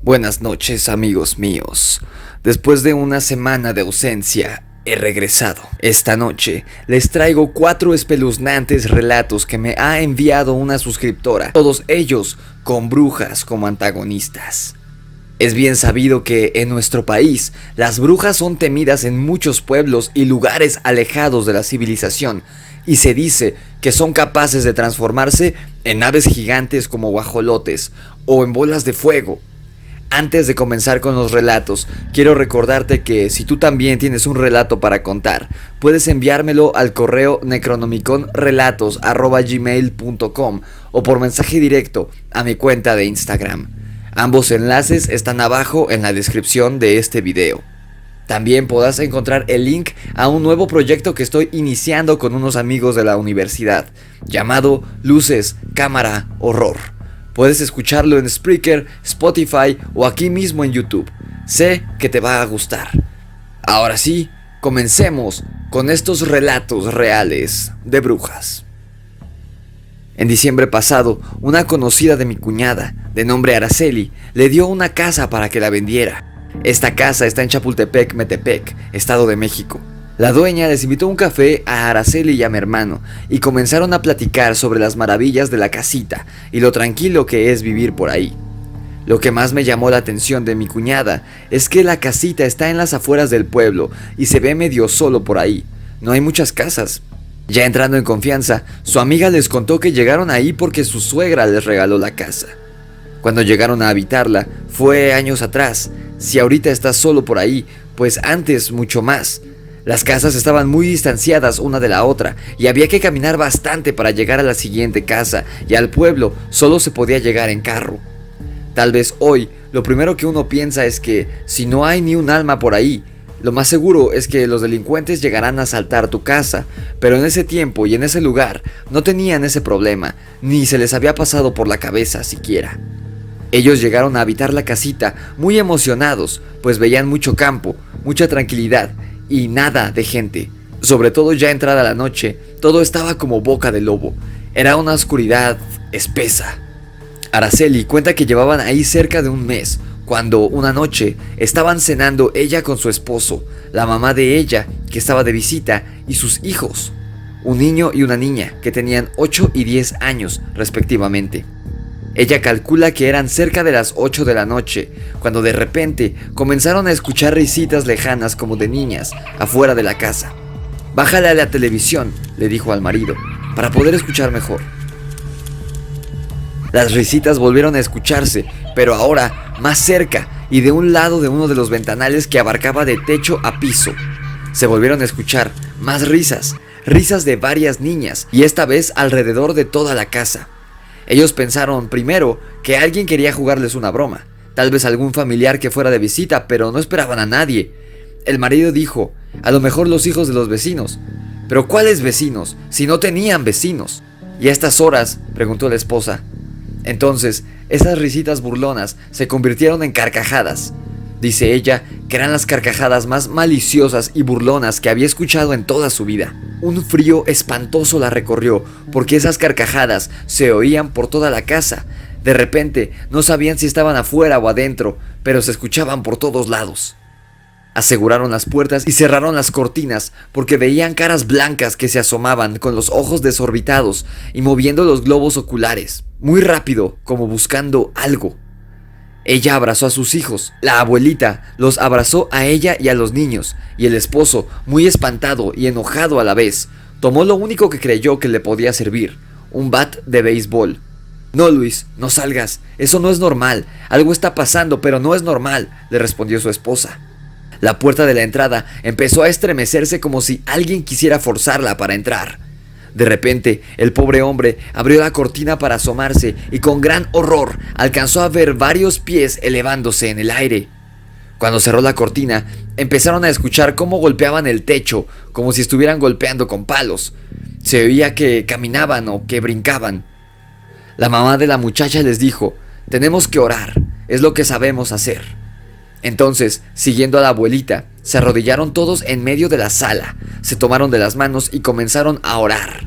Buenas noches, amigos míos. Después de una semana de ausencia, he regresado. Esta noche les traigo 4 espeluznantes relatos que me ha enviado una suscriptora, todos ellos con brujas como antagonistas. Es bien sabido que en nuestro país las brujas son temidas en muchos pueblos y lugares alejados de la civilización, y se dice que son capaces de transformarse en aves gigantes como guajolotes o en bolas de fuego. Antes de comenzar con los relatos, quiero recordarte que si tú también tienes un relato para contar, puedes enviármelo al correo necronomiconrelatos@gmail.com o por mensaje directo a mi cuenta de Instagram. Ambos enlaces están abajo en la descripción de este video. También podrás encontrar el link a un nuevo proyecto que estoy iniciando con unos amigos de la universidad, llamado Luces, Cámara, Horror. Puedes escucharlo en Spreaker, Spotify o aquí mismo en YouTube. Sé que te va a gustar. Ahora sí, comencemos con estos relatos reales de brujas. En diciembre pasado, una conocida de mi cuñada, de nombre Araceli, le dio una casa para que la vendiera. Esta casa está en Chapultepec, Metepec, Estado de México. La dueña les invitó a un café a Araceli y a mi hermano y comenzaron a platicar sobre las maravillas de la casita y lo tranquilo que es vivir por ahí. Lo que más me llamó la atención de mi cuñada es que la casita está en las afueras del pueblo y se ve medio solo por ahí. No hay muchas casas. Ya entrando en confianza, su amiga les contó que llegaron ahí porque su suegra les regaló la casa. Cuando llegaron a habitarla, fue años atrás. Si ahorita estás solo por ahí, pues antes mucho más. Las casas estaban muy distanciadas una de la otra y había que caminar bastante para llegar a la siguiente casa, y al pueblo solo se podía llegar en carro. Tal vez hoy lo primero que uno piensa es que si no hay ni un alma por ahí, lo más seguro es que los delincuentes llegarán a asaltar tu casa, pero en ese tiempo y en ese lugar no tenían ese problema, ni se les había pasado por la cabeza siquiera. Ellos llegaron a habitar la casita muy emocionados, pues veían mucho campo, mucha tranquilidad y nada de gente. Sobre todo ya entrada la noche, todo estaba como boca de lobo. Era una oscuridad espesa. Araceli cuenta que llevaban ahí cerca de un mes, cuando una noche estaban cenando ella con su esposo, la mamá de ella, que estaba de visita, y sus hijos, un niño y una niña, que tenían 8 y 10 años respectivamente. Ella calcula que eran cerca de las 8 de la noche, cuando de repente comenzaron a escuchar risitas lejanas como de niñas, afuera de la casa. «Bájale a la televisión», le dijo al marido, «para poder escuchar mejor». Las risitas volvieron a escucharse, pero ahora más cerca y de un lado de uno de los ventanales que abarcaba de techo a piso. Se volvieron a escuchar más risas, risas de varias niñas, y esta vez alrededor de toda la casa. Ellos pensaron primero que alguien quería jugarles una broma, tal vez algún familiar que fuera de visita, pero no esperaban a nadie. El marido dijo, a lo mejor los hijos de los vecinos. ¿Pero cuáles vecinos? Si no tenían vecinos. ¿Y a estas horas?, preguntó la esposa. Entonces, esas risitas burlonas se convirtieron en carcajadas. Dice ella que eran las carcajadas más maliciosas y burlonas que había escuchado en toda su vida. Un frío espantoso la recorrió, porque esas carcajadas se oían por toda la casa. De repente, no sabían si estaban afuera o adentro, pero se escuchaban por todos lados. Aseguraron las puertas y cerraron las cortinas, porque veían caras blancas que se asomaban con los ojos desorbitados y moviendo los globos oculares, muy rápido, como buscando algo. Ella abrazó a sus hijos, la abuelita los abrazó a ella y a los niños, y el esposo, muy espantado y enojado a la vez, tomó lo único que creyó que le podía servir, un bat de béisbol. «No, Luis, no salgas, eso no es normal, algo está pasando, pero no es normal», le respondió su esposa. La puerta de la entrada empezó a estremecerse como si alguien quisiera forzarla para entrar. De repente, el pobre hombre abrió la cortina para asomarse y con gran horror alcanzó a ver varios pies elevándose en el aire. Cuando cerró la cortina, empezaron a escuchar cómo golpeaban el techo, como si estuvieran golpeando con palos. Se oía que caminaban o que brincaban. La mamá de la muchacha les dijo, «Tenemos que orar, es lo que sabemos hacer». Entonces, siguiendo a la abuelita, se arrodillaron todos en medio de la sala, se tomaron de las manos y comenzaron a orar.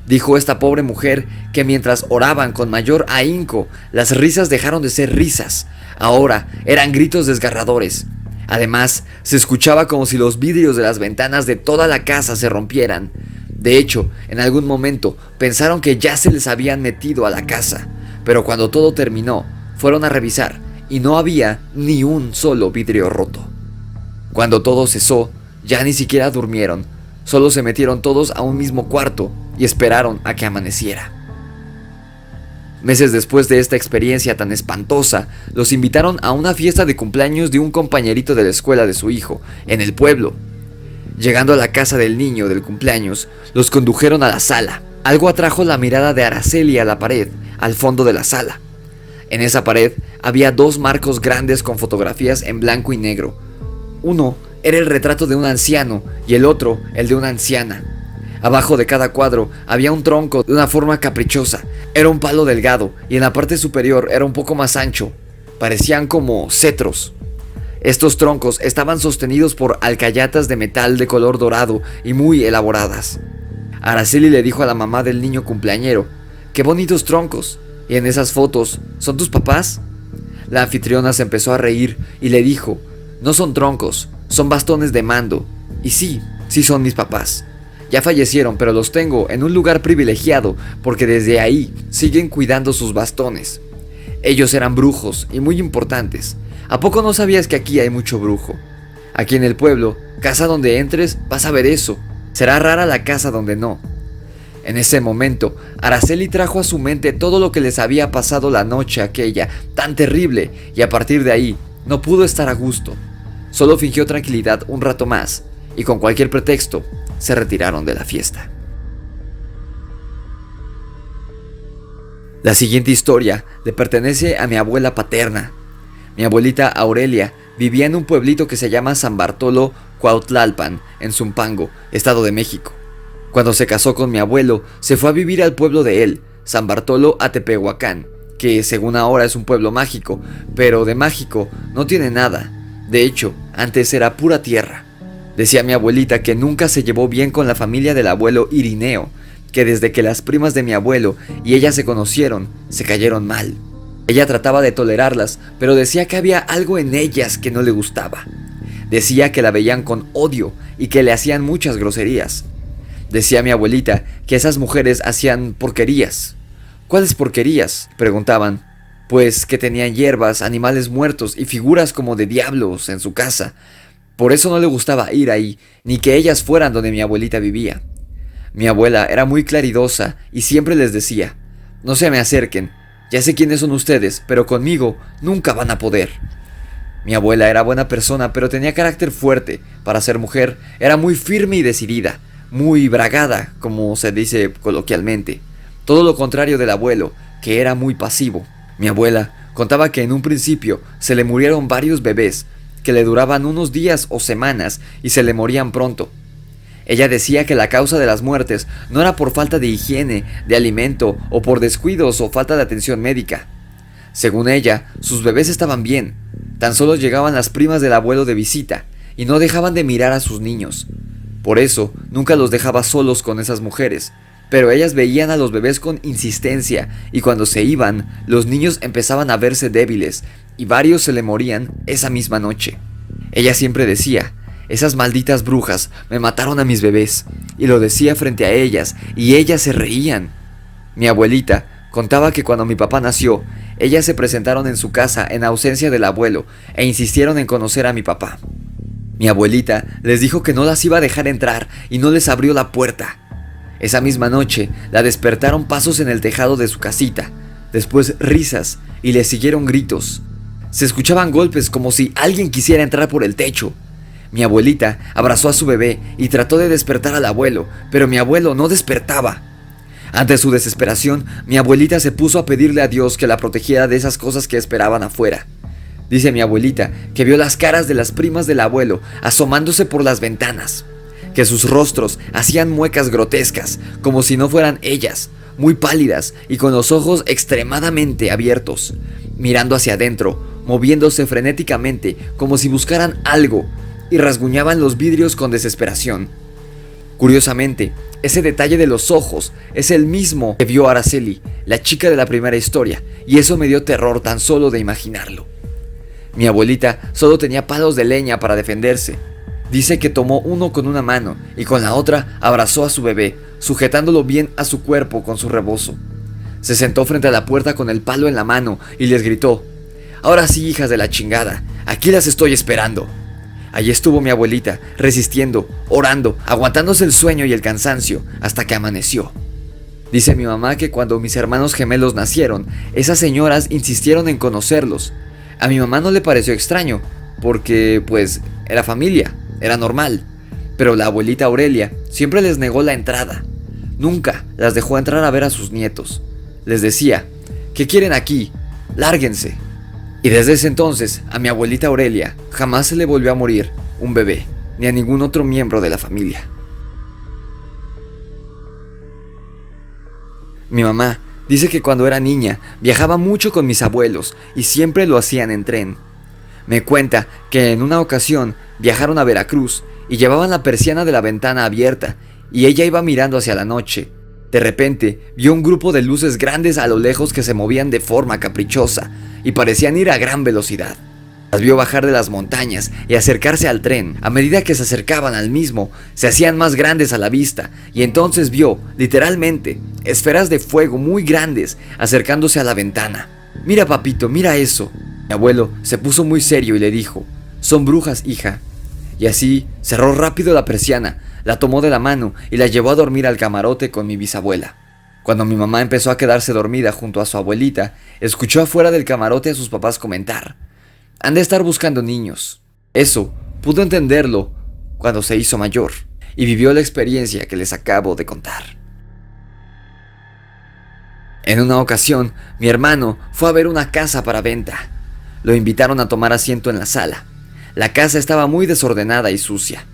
Dijo esta pobre mujer que mientras oraban con mayor ahínco, las risas dejaron de ser risas. Ahora eran gritos desgarradores. Además, se escuchaba como si los vidrios de las ventanas de toda la casa se rompieran. De hecho, en algún momento pensaron que ya se les habían metido a la casa, pero cuando todo terminó, fueron a revisar y no había ni un solo vidrio roto. Cuando todo cesó, ya ni siquiera durmieron, solo se metieron todos a un mismo cuarto y esperaron a que amaneciera. Meses después de esta experiencia tan espantosa, los invitaron a una fiesta de cumpleaños de un compañerito de la escuela de su hijo, en el pueblo. Llegando a la casa del niño del cumpleaños, los condujeron a la sala. Algo atrajo la mirada de Araceli a la pared, al fondo de la sala. En esa pared había dos marcos grandes con fotografías en blanco y negro. Uno era el retrato de un anciano y el otro el de una anciana. Abajo de cada cuadro había un tronco de una forma caprichosa. Era un palo delgado y en la parte superior era un poco más ancho. Parecían como cetros. Estos troncos estaban sostenidos por alcayatas de metal de color dorado y muy elaboradas. Araceli le dijo a la mamá del niño cumpleañero: «¡Qué bonitos troncos! ¿Y en esas fotos son tus papás?». La anfitriona se empezó a reír y le dijo: «No son troncos, son bastones de mando. Y sí son mis papás. Ya fallecieron, pero los tengo en un lugar privilegiado porque desde ahí siguen cuidando sus bastones. Ellos eran brujos y muy importantes. ¿A poco no sabías que aquí hay mucho brujo? Aquí en el pueblo, casa donde entres, vas a ver eso. Será rara la casa donde no». En ese momento, Araceli trajo a su mente todo lo que les había pasado la noche aquella, tan terrible, y a partir de ahí, no pudo estar a gusto. Solo fingió tranquilidad un rato más, y con cualquier pretexto, se retiraron de la fiesta. La siguiente historia le pertenece a mi abuela paterna. Mi abuelita Aurelia vivía en un pueblito que se llama San Bartolo Cuautlalpan, en Zumpango, Estado de México. Cuando se casó con mi abuelo, se fue a vivir al pueblo de él, San Bartolo Atepehuacán, que según ahora es un pueblo mágico, pero de mágico no tiene nada. De hecho, antes era pura tierra. Decía mi abuelita que nunca se llevó bien con la familia del abuelo Irineo, que desde que las primas de mi abuelo y ella se conocieron, se cayeron mal. Ella trataba de tolerarlas, pero decía que había algo en ellas que no le gustaba. Decía que la veían con odio y que le hacían muchas groserías. Decía mi abuelita que esas mujeres hacían porquerías. ¿Cuáles porquerías?, preguntaban. Pues que tenían hierbas, animales muertos y figuras como de diablos en su casa. Por eso no le gustaba ir ahí, ni que ellas fueran donde mi abuelita vivía. Mi abuela era muy claridosa y siempre les decía: «No se me acerquen, ya sé quiénes son ustedes, pero conmigo nunca van a poder». Mi abuela era buena persona, pero tenía carácter fuerte. Para ser mujer, era muy firme y decidida, muy bragada, como se dice coloquialmente. Todo lo contrario del abuelo, que era muy pasivo. Mi abuela contaba que en un principio se le murieron varios bebés, que le duraban unos días o semanas y se le morían pronto. Ella decía que la causa de las muertes no era por falta de higiene, de alimento o por descuidos o falta de atención médica. Según ella, sus bebés estaban bien, tan solo llegaban las primas del abuelo de visita y no dejaban de mirar a sus niños. Por eso, nunca los dejaba solos con esas mujeres, pero ellas veían a los bebés con insistencia y cuando se iban, los niños empezaban a verse débiles y varios se le morían esa misma noche. Ella siempre decía: «Esas malditas brujas me mataron a mis bebés», y lo decía frente a ellas y ellas se reían. Mi abuelita contaba que cuando mi papá nació, ellas se presentaron en su casa en ausencia del abuelo e insistieron en conocer a mi papá. Mi abuelita les dijo que no las iba a dejar entrar y no les abrió la puerta. Esa misma noche la despertaron pasos en el tejado de su casita, después risas y le siguieron gritos. Se escuchaban golpes como si alguien quisiera entrar por el techo. Mi abuelita abrazó a su bebé y trató de despertar al abuelo, pero mi abuelo no despertaba. Ante su desesperación, mi abuelita se puso a pedirle a Dios que la protegiera de esas cosas que esperaban afuera. Dice mi abuelita que vio las caras de las primas del abuelo asomándose por las ventanas, que sus rostros hacían muecas grotescas, como si no fueran ellas, muy pálidas y con los ojos extremadamente abiertos, mirando hacia adentro, moviéndose frenéticamente como si buscaran algo, y rasguñaban los vidrios con desesperación. Curiosamente, Ese detalle de los ojos es el mismo que vio Araceli, la chica de la primera historia, y eso me dio terror tan solo de imaginarlo. Mi abuelita solo tenía palos de leña para defenderse. Dice que tomó uno con una mano y con la otra abrazó a su bebé, sujetándolo bien a su cuerpo con su rebozo. Se sentó frente a la puerta con el palo en la mano y les gritó: «Ahora sí, hijas de la chingada, aquí las estoy esperando». Allí estuvo mi abuelita, resistiendo, orando, aguantándose el sueño y el cansancio, hasta que amaneció. Dice mi mamá que cuando mis hermanos gemelos nacieron, esas señoras insistieron en conocerlos. A mi mamá no le pareció extraño, porque, pues, era familia, era normal. Pero la abuelita Aurelia siempre les negó la entrada. Nunca las dejó entrar a ver a sus nietos. Les decía: «¿Qué quieren aquí? Lárguense». Y desde ese entonces, a mi abuelita Aurelia jamás se le volvió a morir un bebé, ni a ningún otro miembro de la familia. Mi mamá dice que cuando era niña viajaba mucho con mis abuelos y siempre lo hacían en tren. Me cuenta que en una ocasión viajaron a Veracruz y llevaban la persiana de la ventana abierta y ella iba mirando hacia la noche. De repente vio un grupo de luces grandes a lo lejos que se movían de forma caprichosa y parecían ir a gran velocidad. Las vio bajar de las montañas y acercarse al tren. A medida que se acercaban al mismo, se hacían más grandes a la vista y entonces vio, literalmente, esferas de fuego muy grandes acercándose a la ventana. «Mira, papito, mira eso». Mi abuelo se puso muy serio y le dijo: «Son brujas, hija». Y así cerró rápido la persiana, la tomó de la mano y la llevó a dormir al camarote con mi bisabuela. Cuando mi mamá empezó a quedarse dormida junto a su abuelita, escuchó afuera del camarote a sus papás comentar: «Han de estar buscando niños». Eso pudo entenderlo cuando se hizo mayor y vivió la experiencia que les acabo de contar. En una ocasión, mi hermano fue a ver una casa para venta. Lo invitaron a tomar asiento en la sala. La casa estaba muy desordenada y sucia.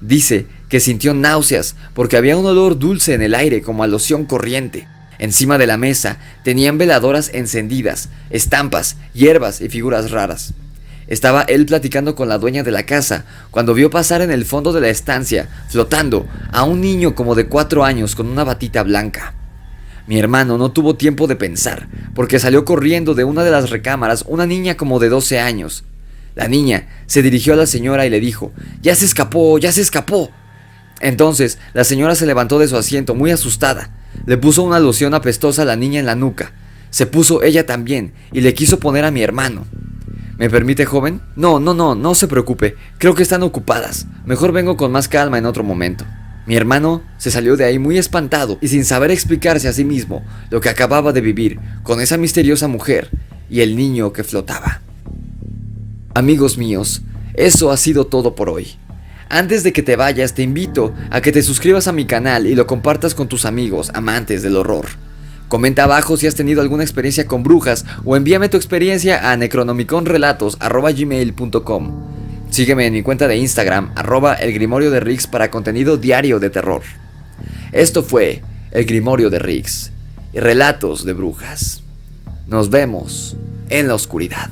Dice que sintió náuseas porque había un olor dulce en el aire como a loción corriente. Encima de la mesa tenían veladoras encendidas, estampas, hierbas y figuras raras. Estaba él platicando con la dueña de la casa cuando vio pasar en el fondo de la estancia, flotando, a un niño como de 4 años con una batita blanca. Mi hermano no tuvo tiempo de pensar, porque salió corriendo de una de las recámaras una niña como de 12 años. La niña se dirigió a la señora y le dijo: «¡Ya se escapó! ¡Ya se escapó!». Entonces la señora se levantó de su asiento muy asustada. Le puso una loción apestosa a la niña en la nuca. Se puso ella también y le quiso poner a mi hermano. «¿Me permite, joven?». No se preocupe. Creo que están ocupadas. Mejor vengo con más calma en otro momento». Mi hermano se salió de ahí muy espantado y sin saber explicarse a sí mismo lo que acababa de vivir con esa misteriosa mujer y el niño que flotaba. Amigos míos, eso ha sido todo por hoy. Antes de que te vayas, te invito a que te suscribas a mi canal y lo compartas con tus amigos amantes del horror. Comenta abajo si has tenido alguna experiencia con brujas o envíame tu experiencia a necronomiconrelatos@gmail.com. Sígueme en mi cuenta de Instagram, @elgrimorioderix, para contenido diario de terror. Esto fue El Grimorio de Rix y relatos de brujas. Nos vemos en la oscuridad.